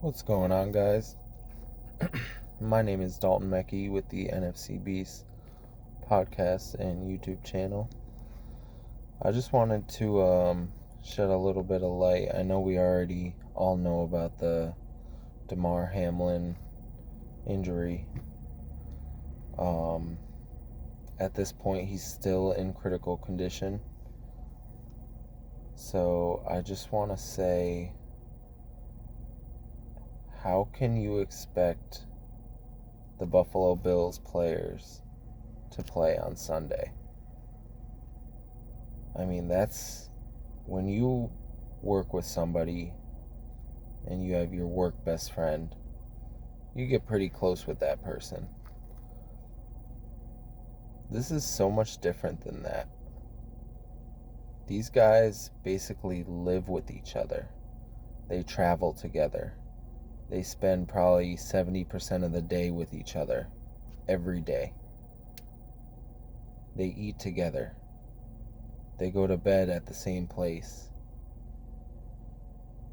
What's going on, guys? My name is Dalton Meckie with the NFC Beast podcast and YouTube channel. I just wanted to shed a little bit of light. I know we already all know about the Damar Hamlin injury. At this point, he's still in critical condition. So I just want to say, how can you expect the Buffalo Bills players to play on Sunday? I mean, that's when you work with somebody and you have your work best friend, you get pretty close with that person. This is so much different than that. These guys basically live with each other. They travel together. They spend probably 70% of the day with each other every day. They eat together. They go to bed at the same place.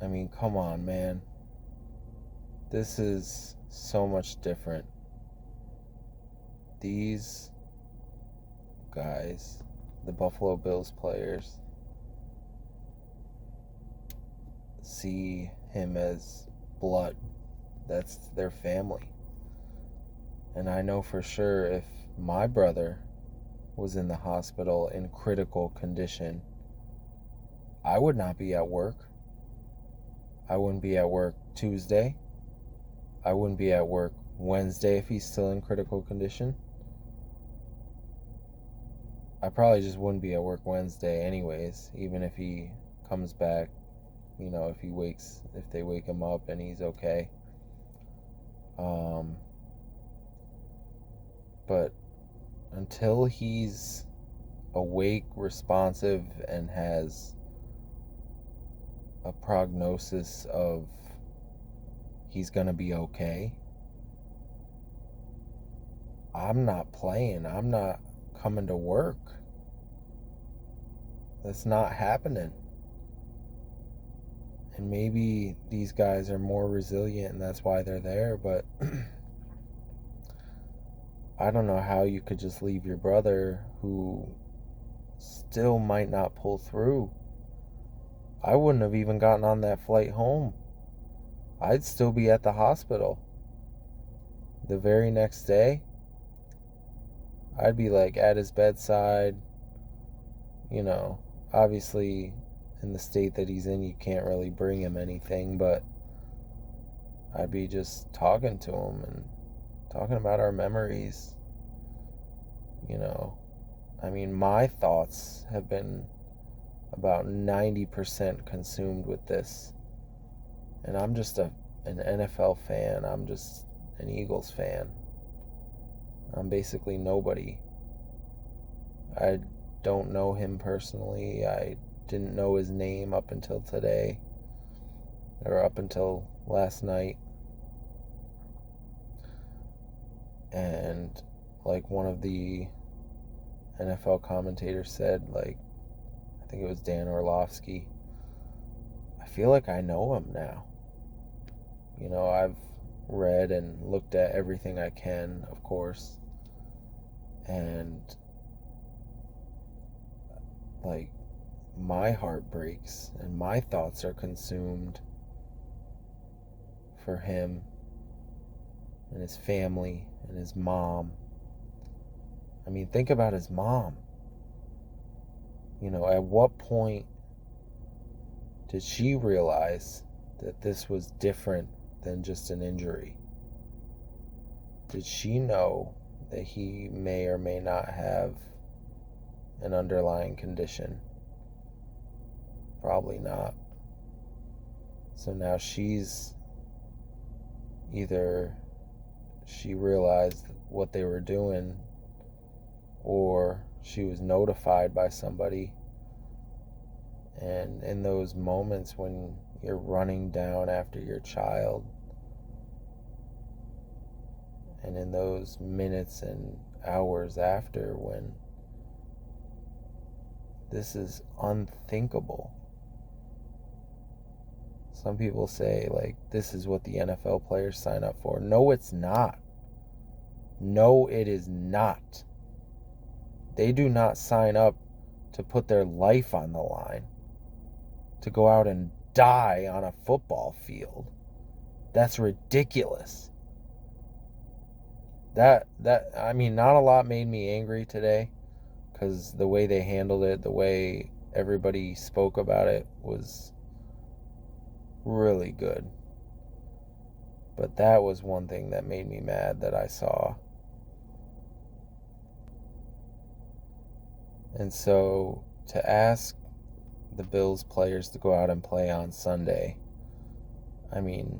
I mean, come on, man. This is so much different. These guys, the Buffalo Bills players, see him as blood. That's their family. And I know for sure if my brother was in the hospital in critical condition, I would not be at work. I wouldn't be at work Tuesday. I wouldn't be at work Wednesday if he's still in critical condition. I probably just wouldn't be at work Wednesday anyways, even if he comes back, if they wake him up and he's okay. But until he's awake, responsive, and has a prognosis of he's gonna be okay, I'm not playing. I'm not coming to work. That's not happening. And maybe these guys are more resilient and that's why they're there, but I don't know how you could just leave your brother who still might not pull through. I wouldn't have even gotten on that flight home. I'd still be at the hospital. The very next day, I'd be like at his bedside. Obviously in the state that he's in, you can't really bring him anything, but I'd be just talking to him and talking about our memories. I mean, my thoughts have been about 90% consumed with this. And I'm just an NFL fan. I'm just an Eagles fan. I'm basically nobody. I don't know him personally. I didn't know his name up until today, or up until last night. And like one of the NFL commentators said, I think it was Dan Orlovsky, I feel like I know him now. I've read and looked at everything I can, of course, and my heart breaks and my thoughts are consumed for him and his family and his mom. I mean, think about his mom. At what point did she realize that this was different than just an injury? Did she know that he may or may not have an underlying condition? Probably not. So now either she realized what they were doing, or she was notified by somebody. And in those moments when you're running down after your child, and in those minutes and hours after, when this is unthinkable, Some people say, like, this is what the NFL players sign up for. No, it's not. No, it is not. They do not sign up to put their life on the line, to go out and die on a football field. That's ridiculous. I mean, not a lot made me angry today, because the way they handled it, the way everybody spoke about it was really good. But that was one thing that made me mad that I saw. And so to ask the Bills players to go out and play on Sunday, I mean,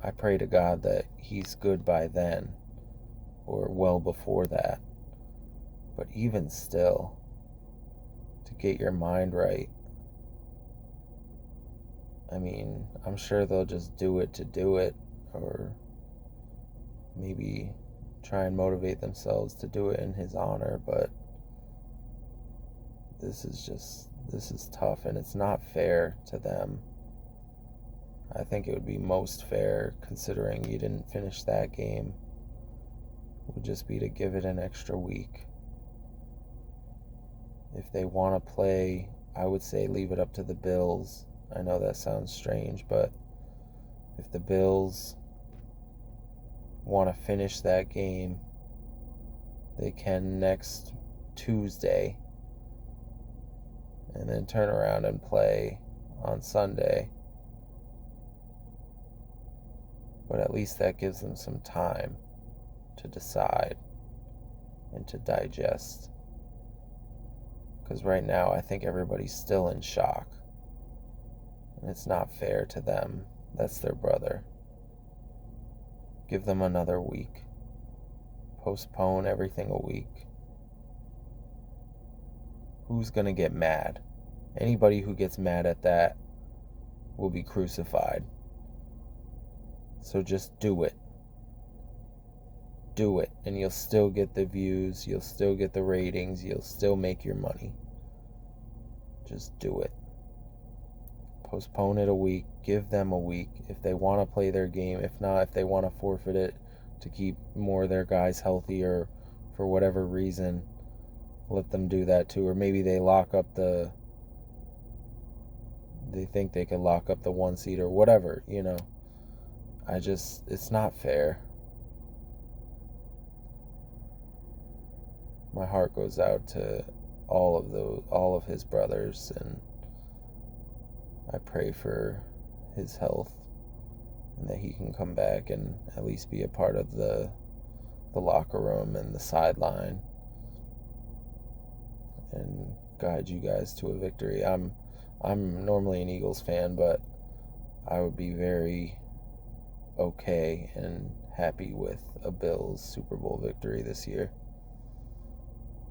I pray to God that he's good by then, or well before that. But even still, to get your mind right, I mean, I'm sure they'll just do it to do it, or maybe try and motivate themselves to do it in his honor, but this is tough, and it's not fair to them. I think it would be most fair, considering you didn't finish that game, would just be to give it an extra week. If they want to play, I would say leave it up to the Bills. I know that sounds strange, but if the Bills want to finish that game, they can next Tuesday, and then turn around and play on Sunday. But at least that gives them some time to decide and to digest. Because right now, I think everybody's still in shock. And it's not fair to them. That's their brother. Give them another week. Postpone everything a week. Who's going to get mad? Anybody who gets mad at that will be crucified. So just do it. Do it. And you'll still get the views. You'll still get the ratings. You'll still make your money. Just do it. Postpone it a week. Give them a week. If they want to play their game. If not, if they want to forfeit it to keep more of their guys healthy, or for whatever reason, let them do that too. Or maybe they think they could lock up the 1 seed or whatever, it's not fair. My heart goes out to all of his brothers, and I pray for his health and that he can come back and at least be a part of the locker room and the sideline and guide you guys to a victory. I'm normally an Eagles fan, but I would be very okay and happy with a Bills Super Bowl victory this year.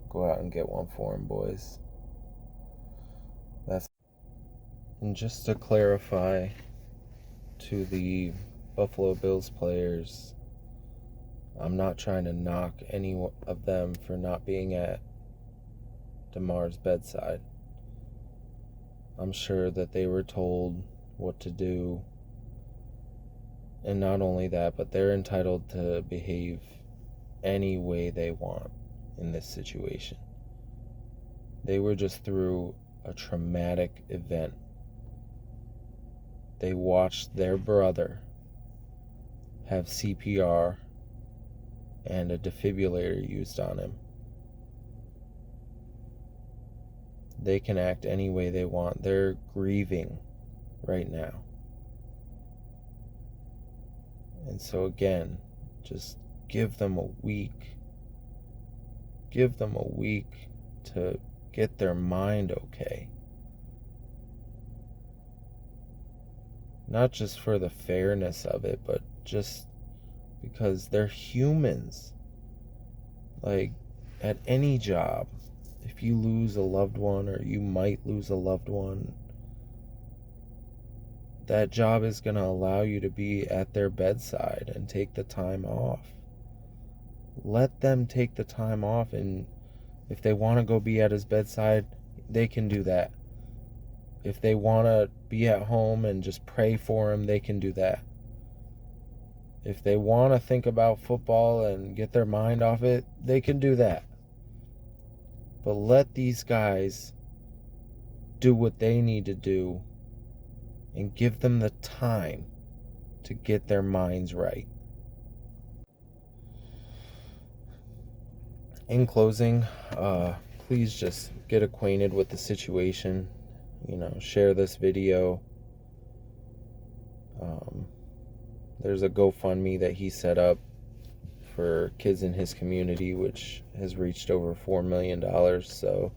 Go out and get one for them, boys. And just to clarify to the Buffalo Bills players, I'm not trying to knock any of them for not being at Damar's bedside. I'm sure that they were told what to do. And not only that, but they're entitled to behave any way they want in this situation. They were just through a traumatic event. They watched their brother have CPR and a defibrillator used on him. They can act any way they want. They're grieving right now. And so again, just give them a week. Give them a week to get their mind okay. Not just for the fairness of it, but just because they're humans. Like, at any job, if you lose a loved one, or you might lose a loved one, that job is going to allow you to be at their bedside and take the time off. Let them take the time off, and if they want to go be at his bedside, they can do that. If they want to be at home and just pray for him, they can do that. If they want to think about football and get their mind off it, they can do that. But let these guys do what they need to do and give them the time to get their minds right. In closing, please just get acquainted with the situation. Share this video. There's a GoFundMe that he set up for kids in his community, which has reached over $4 million. So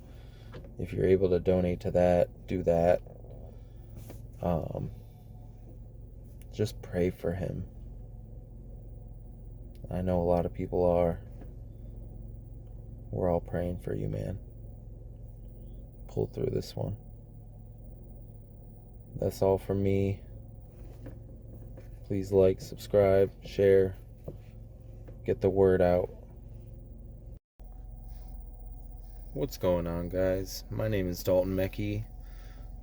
if you're able to donate to that, do that. Just pray for him. I know a lot of people are. We're all praying for you, man. Pull through this one. That's all from me. Please like, subscribe, share, get the word out. What's going on, guys? My name is Dalton Meckie,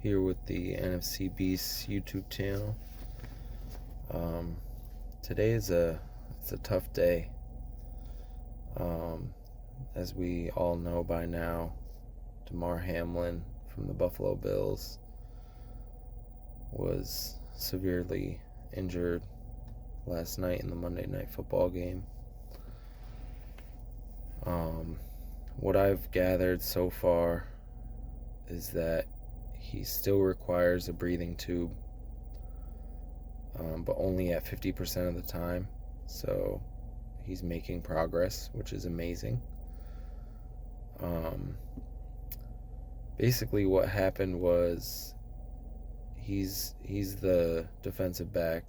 here with the NFC Beasts YouTube channel. Today it's a tough day. As we all know by now, Damar Hamlin from the Buffalo Bills was severely injured last night in the Monday Night Football game. What I've gathered so far is that he still requires a breathing tube, but only at 50% of the time. So he's making progress, which is amazing. Basically what happened was he's the defensive back,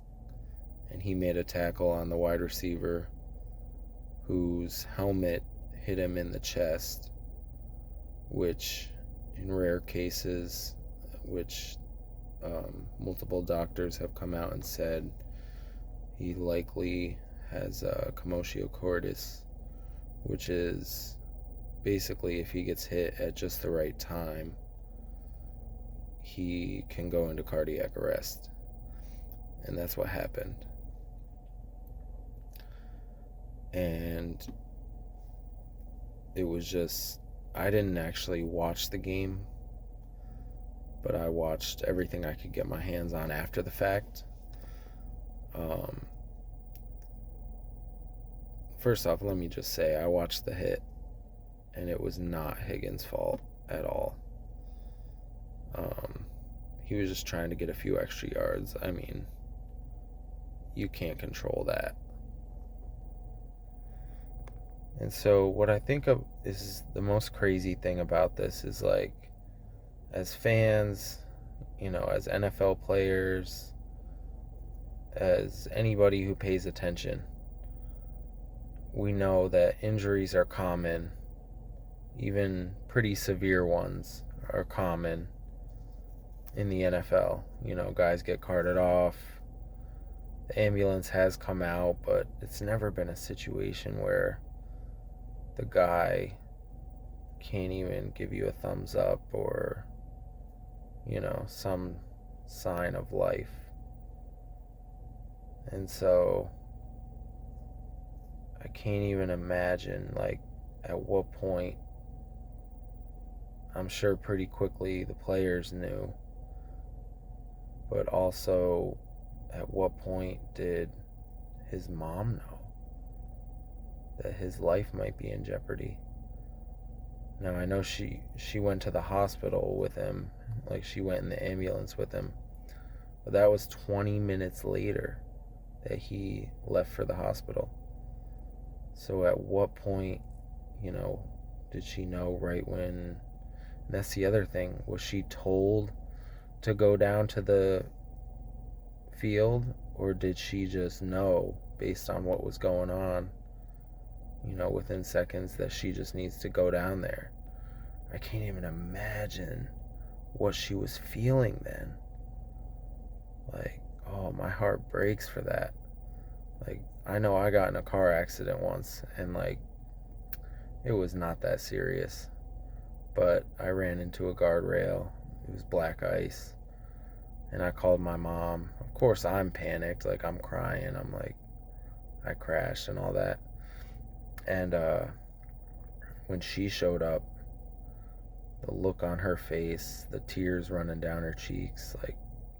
and he made a tackle on the wide receiver whose helmet hit him in the chest, which in rare cases, which multiple doctors have come out and said he likely has a commotio cordis, which is basically if he gets hit at just the right time, he can go into cardiac arrest. And that's what happened. And it was just, I didn't actually watch the game, but I watched everything I could get my hands on after the fact. First off, let me just say, I watched the hit, and it was not Higgins' fault at all. He was just trying to get a few extra yards. I mean, you can't control that. And so what I think of is the most crazy thing about this is, like, as fans, as NFL players, as anybody who pays attention, we know that injuries are common. Even pretty severe ones are common in the NFL. Guys get carted off. The ambulance has come out, but it's never been a situation where the guy can't even give you a thumbs up or, some sign of life. And so I can't even imagine, like, at what point. I'm sure pretty quickly the players knew, but also at what point did his mom know that his life might be in jeopardy? Now, I know she went to the hospital with him, like she went in the ambulance with him, but that was 20 minutes later that he left for the hospital. So at what point, did she know right when? And that's the other thing. Was she told to go down to the field, or did she just know based on what was going on, within seconds, that she just needs to go down there? I can't even imagine what she was feeling then. Like, oh, my heart breaks for that. Like, I know I got in a car accident once, and, like, it was not that serious, but I ran into a guardrail It was black ice. And I called my mom. Of course, I'm panicked. Like, I'm crying. I'm like, I crashed and all that. And when she showed up, the look on her face, the tears running down her cheeks, like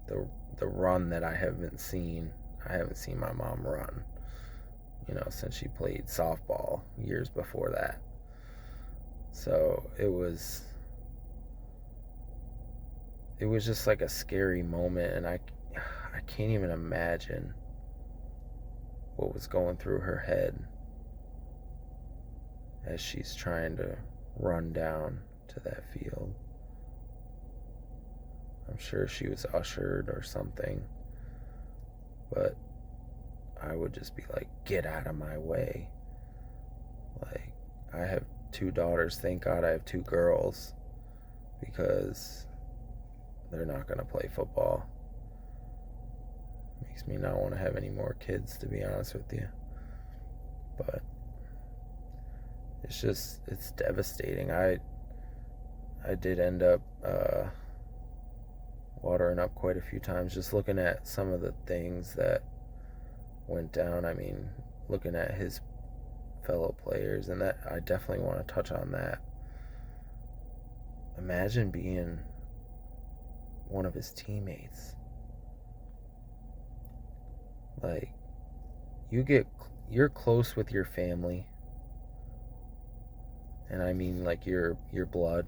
the run that I haven't seen my mom run, since she played softball years before that. So it was just like a scary moment, and I can't even imagine what was going through her head as she's trying to run down to that field. I'm sure she was ushered or something, but I would just be like, get out of my way. Like, I have 2 daughters. Thank God I have 2 girls, because they're not going to play football. Makes me not want to have any more kids, to be honest with you. But it's devastating. I did end up watering up quite a few times just looking at some of the things that went down. I mean, looking at his fellow players, and that I definitely want to touch on that. Imagine being one of his teammates. Like, you're close with your family, and I mean like your blood,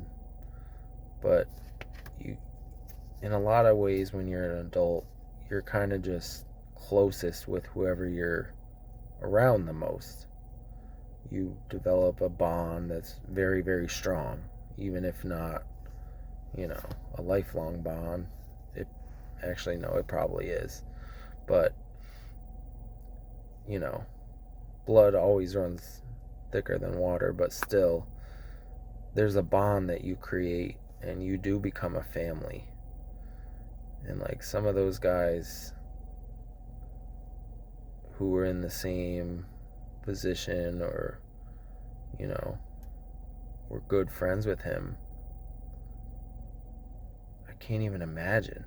but you, in a lot of ways, when you're an adult, you're kind of just closest with whoever you're around the most. You develop a bond that's very, very strong, even if not, a lifelong bond. It probably is. But, blood always runs thicker than water, but still, there's a bond that you create, and you do become a family. And like some of those guys who were in the same position, or were good friends with him, I can't even imagine.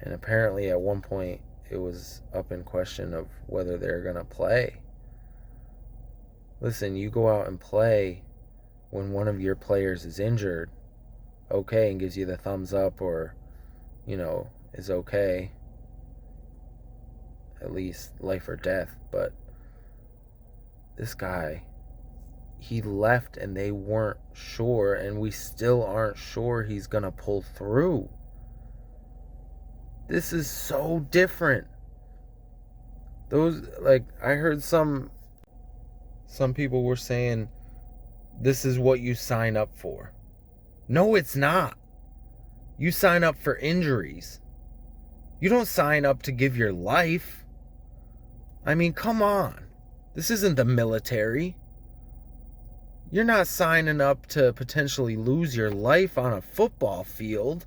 And apparently at one point it was up in question of whether they're going to play. Listen, you go out and play when one of your players is injured, okay, and gives you the thumbs up, or is okay, at least life or death. But this guy, he left and they weren't sure, and we still aren't sure he's gonna pull through. This is so different. I heard some people were saying this is what you sign up for. No, it's not. You sign up for injuries. You don't sign up to give your life. I mean, come on. This isn't the military. You're not signing up to potentially lose your life on a football field.